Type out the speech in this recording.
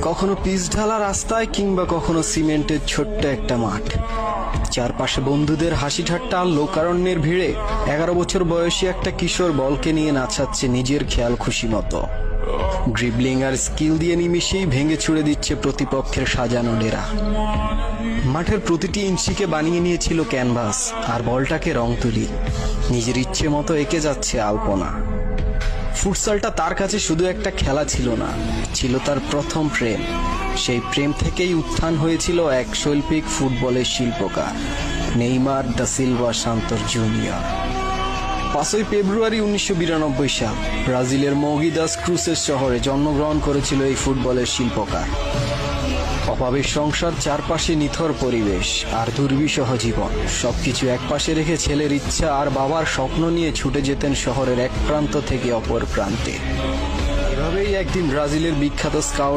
কখনো পিচ ঢালা রাস্তায় কিংবা কখনো সিমেন্টের ছোট্ট একটা মাঠ, চারপাশে বন্ধুদের হাসি ঠাট্টা, লোকারণ্যের ভিড়ে 11 বছর বয়সী একটা কিশোর বলকে নিয়ে নাচাচ্ছে নিজের খেয়াল খুশি মতো। ড্রিবলিং আর স্কিল দিয়ে নিমিশেই ভেঙে ছুড়ে দিচ্ছে প্রতিপক্ষের সাজানো ডেরা। মাঠের প্রতিটি ইঞ্চিকে বানিয়ে নিয়েছিল ক্যানভাস, আর বলটাকে রং তুলি নিজের ইচ্ছে মতো এঁকে যাচ্ছে আলপনা। ফুটসালটা তার কাছে শুধু একটা খেলা ছিল না, ছিল তার প্রথম প্রেম। সেই প্রেম থেকেই উত্থান হয়েছিল এক শৈল্পিক ফুটবলের শিল্পকার, Neymar da Silva Santos Junior. 5ই ফেব্রুয়ারি 1992 সাল ব্রাজিলের মগি দাস ক্রুসেস শহরে জন্মগ্রহণ করেছিল এই ফুটবলের শিল্পকার। অভাবের সংসার, চারপাশে নিথর পরিবেশ আর দুর্বিষহ জীবন, সবকিছু একপাশে রেখে ছেলের ইচ্ছা আর বাবার স্বপ্ন নিয়ে ছুটে যেতেন শহরের এক প্রান্ত থেকে অপর প্রান্তে। এভাবেই একদিন ব্রাজিলের বিখ্যাত স্কাউট